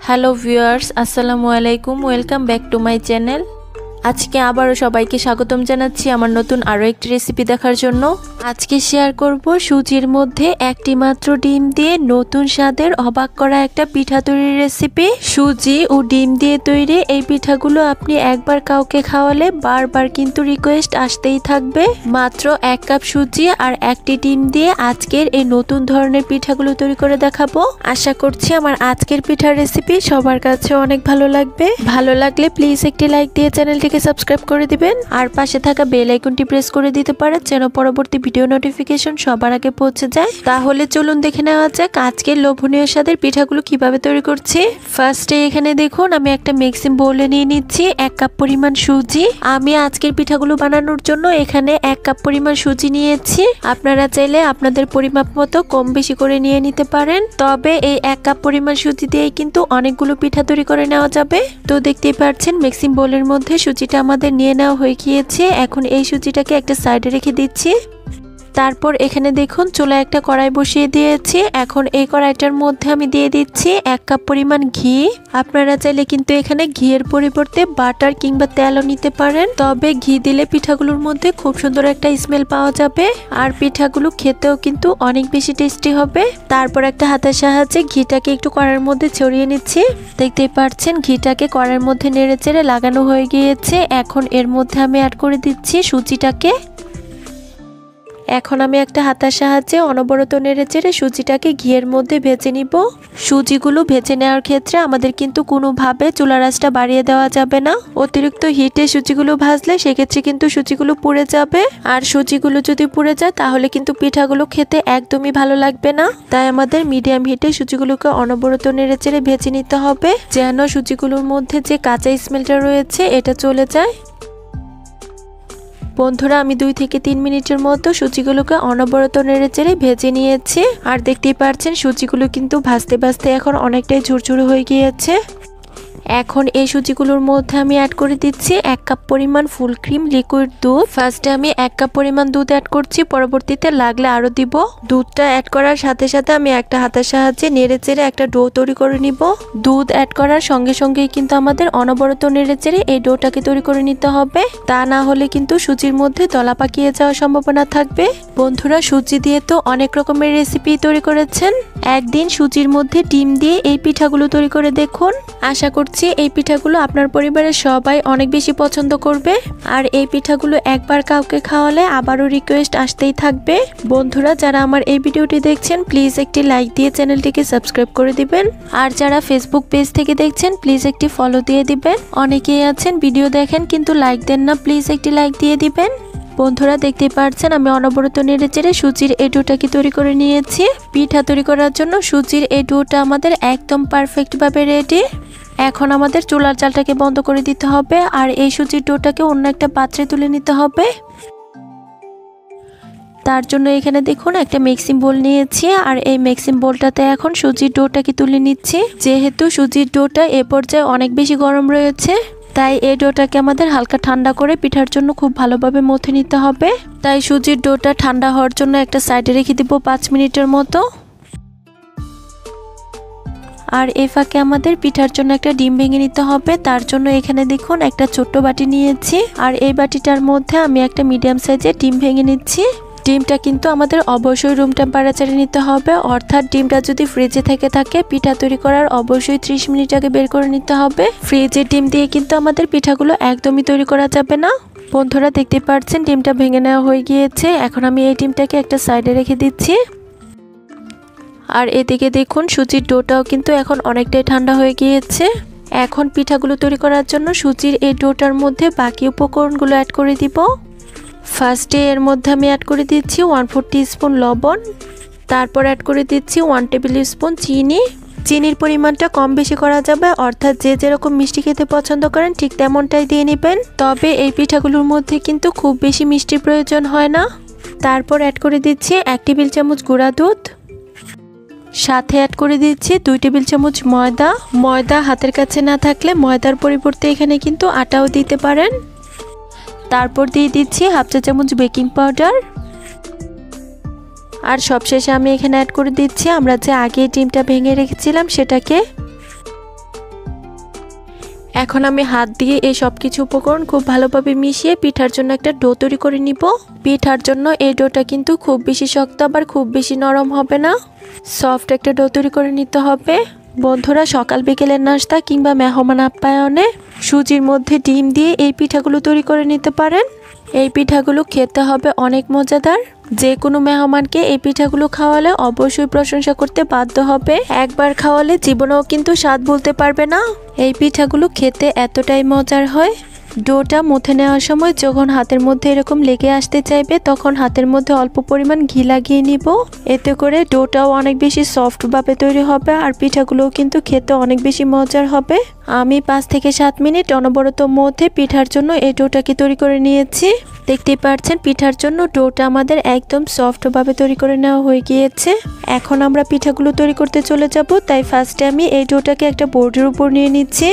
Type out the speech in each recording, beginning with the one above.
Hello viewers, আসসালামু আলাইকুম। Welcome back to my channel. আজকে আবারও সবাইকে স্বাগতম জানাচ্ছি আমার নতুন আরও একটি রেসিপি দেখার জন্য। আজকে শেয়ার করব সুজির মধ্যে একটি মাত্র ডিম দিয়ে নতুন স্বাদের অবাক করা একটা পিঠা তৈরির রেসিপি। সুজি ও ডিম দিয়ে তৈরি এই পিঠাগুলো আপনি একবার কাউকে খাওয়ালে বারবার কিন্তু রিকোয়েস্ট আসতেই থাকবে। মাত্র 1 কাপ সুজি আর একটি ডিম দিয়ে আজকের এই নতুন ধরনের পিঠাগুলো তৈরি করে দেখাবো। আশা করছি আমার আজকের পিঠার রেসিপি সবার কাছে অনেক ভালো লাগবে। ভালো লাগলে প্লিজ একটি লাইক দিয়ে চ্যানেলটিকে সাবস্ক্রাইব করে দিবেন আর পাশে থাকা বেল আইকনটি প্রেস করে দিতে পারেন যেন পরবর্তী ভিডিও নোটিফিকেশন সবার আগে পৌঁছে যায়। তাহলে চলুন দেখে নেওয়া যাক আজকের লোভনীয় স্বাদের পিঠাগুলো কিভাবে তৈরি করছি। ফার্স্টে এখানে দেখুন আমি একটা মিক্সিং বোলে নিয়ে নিচ্ছি 1 কাপ পরিমাণ সুজি। আমি আজকের পিঠাগুলো বানানোর জন্য এখানে 1 কাপ পরিমাণ সুজি নিয়েছি। আপনারা চাইলে আপনাদের পরিমাপ মতো কম বেশি করে নিয়ে নিতে পারেন। তবে এই 1 কাপ পরিমাণ সুজি দিয়ে কিন্তু অনেকগুলো পিঠা তৈরি করে নেওয়া যাবে। তো দেখতেই পাচ্ছেন মিক্সিং বোলের মধ্যে সুজিটা আমাদের নিয়ে নেওয়া হয়ে গিয়েছে। এখন এই সুজিটাকে একটা সাইডে রেখে দিচ্ছি। তারপর এখানে দেখুন চুলায় একটা কড়াই বসিয়ে দিয়েছি। এখন এই কড়াইটার মধ্যে আমি দিয়ে দিচ্ছি 1 কাপ পরিমাণ ঘি। আপনারা চাইলে কিন্তু এখানে ঘিয়ের পরিবর্তে বাটার কিংবা তেলও নিতে পারেন। তবে ঘি দিলে পিঠাগুলোর মধ্যে খুব সুন্দর একটা স্মেল পাওয়া যাবে আর পিঠাগুলো খেতেও কিন্তু অনেক বেশি টেস্টি হবে। তারপর একটা হাতের সাহায্যে ঘিটাকে একটু কড়াইয়ের মধ্যে ছড়িয়ে নিচ্ছি। দেখতেই পাচ্ছেন ঘিটাকে কড়াইয়ের মধ্যে নেড়ে চেড়ে লাগানো হয়ে গিয়েছে। এখন এর মধ্যে আমি অ্যাড করে দিচ্ছি সুজিটাকে। এখন আমি একটা হাতার সাহায্যে অনবরত নেড়ে চেড়ে সুজিটাকে ঘিয়ের মধ্যে ভেজে নিব। সুজিগুলো ভেজে নেওয়ার ক্ষেত্রে আমাদের কিন্তু কোনোভাবে চুলার আঁচটা বাড়িয়ে দেওয়া যাবে না। অতিরিক্ত হিটে সুজিগুলো ভাজলে সেক্ষেত্রে কিন্তু সুজিগুলো পুড়ে যাবে আর সুজিগুলো যদি পুড়ে যায় তাহলে কিন্তু পিঠাগুলো খেতে একদমই ভালো লাগবে না। তাই আমাদের মিডিয়াম হিটে সুজিগুলোকে অনবরত নেড়ে চেড়ে ভেজে নিতে হবে যেন সুজিগুলোর মধ্যে যে কাঁচা স্মেলটা রয়েছে এটা চলে যায়। বন্ধুরা আমি 2 থেকে 3 মিনিটের মতো সুজিগুলোকে অনবরত নেড়ে চেড়ে ভেজে নিয়েছি আর দেখতেই পাচ্ছেন সুজিগুলো কিন্তু ভাজতে ভাজতে এখন অনেকটাই ঝুরঝুরে হয়ে গিয়েছে। এখন এই সুজিগুলোর মধ্যে আমি অ্যাড করে দিচ্ছি 1 কাপ পরিমাণ ফুল ক্রিম লিকুইড দুধ। ফার্স্টে আমি 1 কাপ পরিমাণ দুধ অ্যাড করছি, পরবর্তীতে লাগলে আরো দিব। দুধটা অ্যাড করার সাথে সাথে আমি একটা হাতের সাহায্যে নেড়ে চেড়ে একটা ডো তৈরি করে নিব। দুধ অ্যাড করার সঙ্গে সঙ্গেই কিন্তু আমাদের অনবরত নেড়ে চেড়ে এই ডোটাকে তৈরি করে নিতে হবে। তা না হলে কিন্তু সুজির মধ্যে দলা পাকিয়ে যাওয়ার সম্ভাবনা থাকবে। বন্ধুরা সুজি দিয়ে তো অনেক রকমের রেসিপি তৈরি করেছেন, একদিন সুজির মধ্যে ডিম দিয়ে এই পিঠাগুলো তৈরি করে দেখুন। আশা করছি এই পিঠাগুলো আপনার পরিবারের সবাই অনেক বেশি পছন্দ করবে আর এই পিঠাগুলো একবার কাউকে খাওয়ালে আবারও রিকোয়েস্ট আসতেই থাকবে। বন্ধুরা যারা আমার এই ভিডিওটি দেখছেন প্লিজ একটি লাইক দিয়ে চ্যানেলটিকে সাবস্ক্রাইব করে দিবেন আর যারা ফেসবুক পেজ থেকে দেখছেন প্লিজ একটি ফলো দিয়ে দিবেন। অনেকেই আছেন ভিডিও দেখেন কিন্তু লাইক দেন না, প্লিজ একটি লাইক দিয়ে দিবেন। বন্ধুরা দেখতেই পাচ্ছেন আমি অনবরত নেড়ে চেড়ে সুজির এই ডোটাকে তৈরি করে নিয়েছি। পিঠা তৈরি করার জন্য সুজির এই ডোটা আমাদের একদম পারফেক্টভাবে রেডি। এখন আমাদের চুলার জালটাকে বন্ধ করে দিতে হবে আর এই সুজির ডোটাকে অন্য একটা পাত্রে তুলে নিতে হবে। তার জন্য এখানে দেখুন একটা মিক্সিং বোল নিয়েছি আর এই মিক্সিং বোলটাতে এখন সুজির ডোটাকে তুলে নিচ্ছি। যেহেতু সুজির ডোটা এ পর্যায়ে অনেক বেশি গরম রয়েছে তাই এই ডোটাকে আমাদের হালকা ঠান্ডা করে পিঠার জন্য খুব ভালোভাবে মথে নিতে হবে। তাই সুজির ডোটা ঠান্ডা হওয়ার জন্য একটা সাইডে রেখে দিব 5 মিনিটের মতো। আর এই ফাঁকে আমাদের পিঠার জন্য একটা ডিম ভেঙে নিতে হবে। তার জন্য এখানে দেখুন একটা ছোট্ট বাটি নিয়েছি আর এই বাটিটার মধ্যে আমি একটা মিডিয়াম সাইজের ডিম ভেঙে নিচ্ছি। ডিমটা কিন্তু আমাদের অবশ্যই রুম টেম্পারেচারে নিতে হবে, অর্থাৎ ডিমটা যদি ফ্রিজে থেকে থাকে পিঠা তৈরি করার অবশ্যই 30 মিনিট আগে বের করে নিতে হবে। ফ্রিজের ডিম দিয়ে কিন্তু আমাদের পিঠাগুলো একদমই তৈরি করা যাবে না। বন্ধুরা দেখতে পাচ্ছেন ডিমটা ভেঙে নেওয়া হয়ে গিয়েছে। এখন আমি এই ডিমটাকে একটা সাইডে রেখে দিচ্ছি আর এদিকে দেখুন সুজির ডোটাও কিন্তু এখন অনেকটাই ঠান্ডা হয়ে গিয়েছে। এখন পিঠাগুলো তৈরি করার জন্য সুজির এই ডোটার মধ্যে বাকি উপকরণগুলো অ্যাড করে দিব। ফার্স্টে এর মধ্যে আমি অ্যাড করে দিচ্ছি 1/4 টিস্পুন লবণ। তারপর অ্যাড করে দিচ্ছি 1 টেবিল স্পুন চিনি। চিনির পরিমাণটা কম বেশি করা যাবে, অর্থাৎ যে যেরকম মিষ্টি খেতে পছন্দ করেন ঠিক তেমনটাই দিয়ে নেবেন। তবে এই পিঠাগুলোর মধ্যে কিন্তু খুব বেশি মিষ্টির প্রয়োজন হয় না। তারপর অ্যাড করে দিচ্ছি 1 টেবিল চামচ গুঁড়া দুধ। সাথে অ্যাড করে দিচ্ছি 2 টেবিল চামচ ময়দা। ময়দা হাতের কাছে না থাকলে ময়দার পরিবর্তে এখানে কিন্তু আটাও দিতে পারেন। তারপর দিয়ে দিচ্ছি 1/2 চা চামচ বেকিং পাউডার আর সবশেষে আমি এখানে অ্যাড করে দিচ্ছি আমরা যে আগে ডিমটা ভেঙে রেখেছিলাম সেটাকে। এখন আমি হাত দিয়ে এই সব কিছু উপকরণ খুব ভালোভাবে মিশিয়ে পিঠার জন্য একটা ডো তৈরি করে নিব। পিঠার জন্য এই ডোটা কিন্তু খুব বেশি শক্ত আবার খুব বেশি নরম হবে না, সফট একটা ডো তৈরি করে নিতে হবে। বন্ধুরা, সকাল বিকেলের নাস্তা কিংবা মেহমান আপ্যায়নে সুজির মধ্যে ডিম দিয়ে এই পিঠাগুলো তৈরি করে নিতে পারেন। এই পিঠাগুলো খেতে হবে অনেক মজাদার। যে কোনো মেহমানকে এই পিঠাগুলো খাওয়ালে অবশ্যই প্রশংসা করতে বাধ্য হবে। একবার খাওয়ালে জীবনেও কিন্তু স্বাদ ভুলতে পারবে না। এই পিঠাগুলো খেতে এতটাই মজার হয়। ডোটা মুথে নেওয়ার সময় যখন হাতের মধ্যে এরকম লেগে আসতে চাইবে তখন হাতের মধ্যে অল্প পরিমাণ ঘি লাগিয়ে নিব। এতে করে ডোটাও অনেক বেশি সফটভাবে তৈরি হবে আর পিঠাগুলোও কিন্তু খেতে অনেক বেশি মজার হবে। আমি 5 থেকে 7 মিনিট অনবরত মধ্যে পিঠার জন্য এই ডোটাকে তৈরি করে নিয়েছি। দেখতেই পাচ্ছেন পিঠার জন্য ডোটা আমাদের একদম সফটভাবে তৈরি করে নেওয়া হয়ে গিয়েছে। এখন আমরা পিঠাগুলো তৈরি করতে চলে যাব। তাই ফার্স্টে আমি এই ডোটাকে একটা বোর্ডের উপর নিয়ে নিচ্ছি।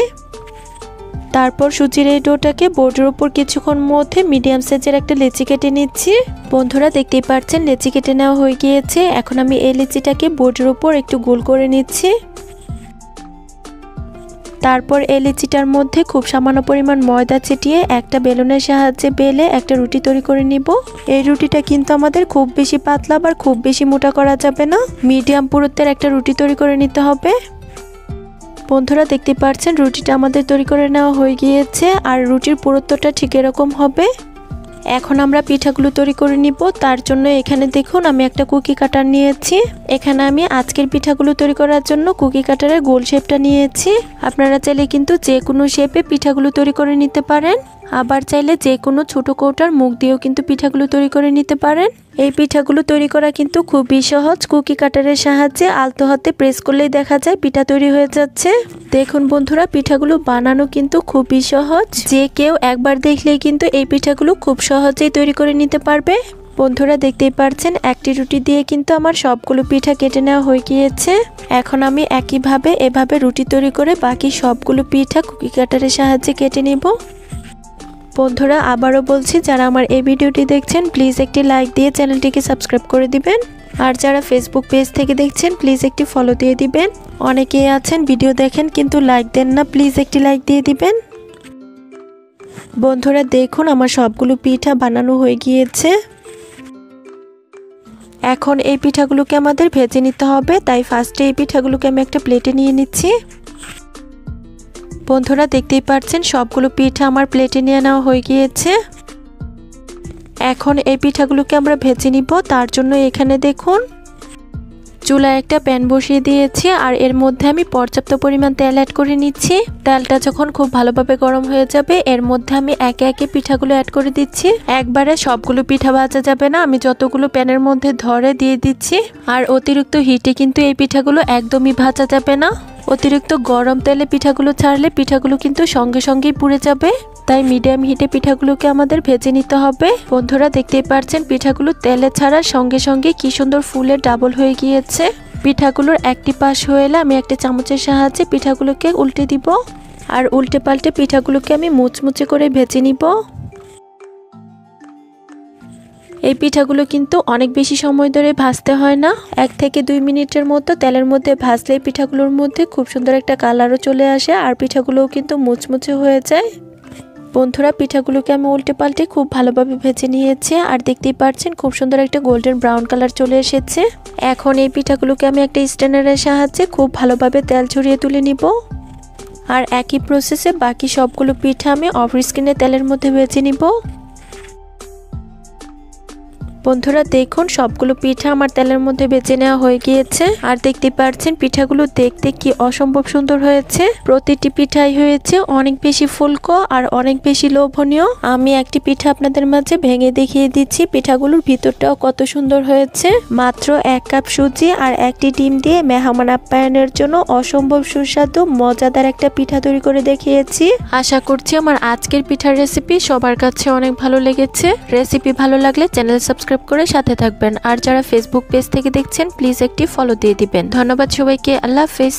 তারপর সুজির এই ডোটাকে বোর্ডের উপর কিছুক্ষণ মধ্যে মিডিয়াম সাইজের একটা লেচি কেটে নিচ্ছি। বন্ধুরা, দেখতেই পাচ্ছেন লেচি কেটে নেওয়া হয়ে গিয়েছে। এখন আমি এই লেচিটাকে বোর্ডের উপর একটু গোল করে নিচ্ছি। তারপর এই লেচিটার মধ্যে খুব সামান্য পরিমাণ ময়দা ছিটিয়ে একটা বেলুনের সাহায্যে বেলে একটা রুটি তৈরি করে নিব। এই রুটিটা কিন্তু আমাদের খুব বেশি পাতলা আবার খুব বেশি মোটা করা যাবে না, মিডিয়াম পুরুত্বের একটা রুটি তৈরি করে নিতে হবে। বন্ধুরা, দেখতে পাচ্ছেন রুটিটা আমাদের তৈরি করে নেওয়া হয়ে গিয়েছে আর রুটির পুরুত্বটা ঠিক এরকম হবে। এখন আমরা পিঠাগুলো তৈরি করে নিব। তার জন্য এখানে দেখুন আমি একটা কুকি কাটার নিয়েছি। এখানে আমি আজকের পিঠাগুলো তৈরি করার জন্য কুকি কাটারের গোল শেপটা নিয়েছি। আপনারা চাইলে কিন্তু যে কোনো শেপে পিঠাগুলো তৈরি করে নিতে পারেন, আবার চাইলে যে কোনো ছোট কৌটার মুখ দিয়েও কিন্তু পিঠাগুলো তৈরি করে নিতে পারেন। এই পিঠাগুলো তৈরি করা কিন্তু খুবই সহজ। কুকি কাটারের সাহায্যে আলতো হাতে প্রেস করলেই দেখা যায় পিঠা তৈরি হয়ে যাচ্ছে। দেখুন বন্ধুরা, পিঠাগুলো বানানো কিন্তু খুবই সহজ। যে কেউ একবার দেখলেই কিন্তু এই পিঠাগুলো খুব সহজেই তৈরি করে নিতে পারবে। বন্ধুরা, দেখতেই পাচ্ছেন একটি রুটি দিয়ে কিন্তু আমার সবগুলো পিঠা কেটে নেওয়া হয়ে গিয়েছে। এখন আমি একইভাবে এভাবে রুটি তৈরি করে বাকি সবগুলো পিঠা কুকি কাটারের সাহায্যে কেটে নিব। বন্ধুরা, আবারও বলছি, যারা আমার এই ভিডিওটি দেখছেন প্লিজ একটি লাইক দিয়ে চ্যানেলটিকে সাবস্ক্রাইব করে দিবেন। আর যারা ফেসবুক পেজ থেকে দেখছেন প্লিজ একটি ফলো দিয়ে দিবেন। অনেকেই আছেন ভিডিও দেখেন কিন্তু লাইক দেন না, প্লিজ একটি লাইক দিয়ে দিবেন। বন্ধুরা, দেখুন আমার সবগুলো পিঠা বানানো হয়ে গিয়েছে। এখন এই পিঠাগুলোকে আমাদের ভেজে নিতে হবে। তাই ফার্স্টে এই পিঠাগুলোকে আমি একটা প্লেটে নিয়ে নিচ্ছি। বন্ধুরা, দেখতেই পাচ্ছেন সবগুলো পিঠা আমার প্লেটে নিয়ে নেওয়া হয়ে গিয়েছে। এখন এই পিঠাগুলোকে আমরা ভেজে নিব। তার জন্য এখানে দেখুন চুলায় একটা প্যান বসিয়ে দিয়েছি আর এর মধ্যে আমি পর্যাপ্ত পরিমাণ তেল অ্যাড করে নিচ্ছি। তেলটা যখন খুব ভালোভাবে গরম হয়ে যাবে এর মধ্যে আমি একে একে পিঠাগুলো অ্যাড করে দিচ্ছি। একবারে সবগুলো পিঠা ভাজা যাবে না, আমি যতগুলো প্যানের মধ্যে ধরে দিয়ে দিচ্ছি। আর অতিরিক্ত হিটে কিন্তু এই পিঠাগুলো একদমই ভাজা যাবে না। অতিরিক্ত গরম তেলে পিঠাগুলো ছাড়লে পিঠাগুলো কিন্তু সঙ্গে সঙ্গেই পুড়ে যাবে। তাই মিডিয়াম হিটে পিঠাগুলোকে আমাদের ভেজে নিতে হবে। বন্ধুরা, দেখতেই পাচ্ছেন পিঠাগুলো তেলে ছাড়ার সঙ্গে সঙ্গে কি সুন্দর ফুলে ডাবল হয়ে গিয়েছে। পিঠাগুলোর একটি পাশ হয়ে এলে আমি একটা চামচের সাহায্যে পিঠাগুলোকে উল্টে দিব আর উল্টে পাল্টে পিঠাগুলোকে আমি মুচমুচে করে ভেজে নিব। এই পিঠাগুলো কিন্তু অনেক বেশি সময় ধরে ভাজতে হয় না, 1 থেকে 2 মিনিটের মতো তেলের মধ্যে ভাজলে পিঠাগুলোর মধ্যে খুব সুন্দর একটা কালারও চলে আসে আর পিঠাগুলোও কিন্তু মুচমুচে হয়ে যায়। বন্ধুরা, পিঠাগুলোকে আমি উল্টে পাল্টে খুব ভালোভাবে ভেজে নিয়েছি আর দেখতেই পাচ্ছেন খুব সুন্দর একটা গোল্ডেন ব্রাউন কালার চলে এসেছে। এখন এই পিঠাগুলোকে আমি একটা স্ট্যান্ডারের সাহায্যে খুব ভালোভাবে তেল ঝরিয়ে তুলে নিব। আর একই প্রসেসে বাকি সবগুলো পিঠা আমি অফ স্ক্রিনে তেলের মধ্যে ভেজে নিব। বন্ধুরা, দেখুন সবগুলো পিঠা আমার তেলের মধ্যে ভেজে নেওয়া হয়ে গিয়েছে আর দেখতে পাচ্ছেন পিঠাগুলো দেখতে কি অসম্ভব সুন্দর হয়েছে। প্রতিটি পিঠাই হয়েছে অনেক বেশি ফুলকো আর অনেক বেশি লোভনীয়। আমি একটি পিঠা আপনাদের মাঝে ভেঙে দেখিয়ে দিচ্ছি পিঠাগুলোর ভিতরটাও কত সুন্দর হয়েছে। মাত্র 1 কাপ সুজি আর একটি ডিম দিয়ে মেহমান আপ্যায়নের জন্য অসম্ভব সুস্বাদু মজাদার একটা পিঠা তৈরি করে দেখিয়েছি। আশা করছি আমার আজকের পিঠার রেসিপি সবার কাছে অনেক ভালো লেগেছে। রেসিপি ভালো লাগলে চ্যানেল সাবস্ক্রাইব করে সাথে থাকবেন আর যারা ফেসবুক পেজ থেকে দেখছেন প্লিজ একটি ফলো দিয়ে দিবেন। ধন্যবাদ সবাইকে। আল্লাহ হাফেজ।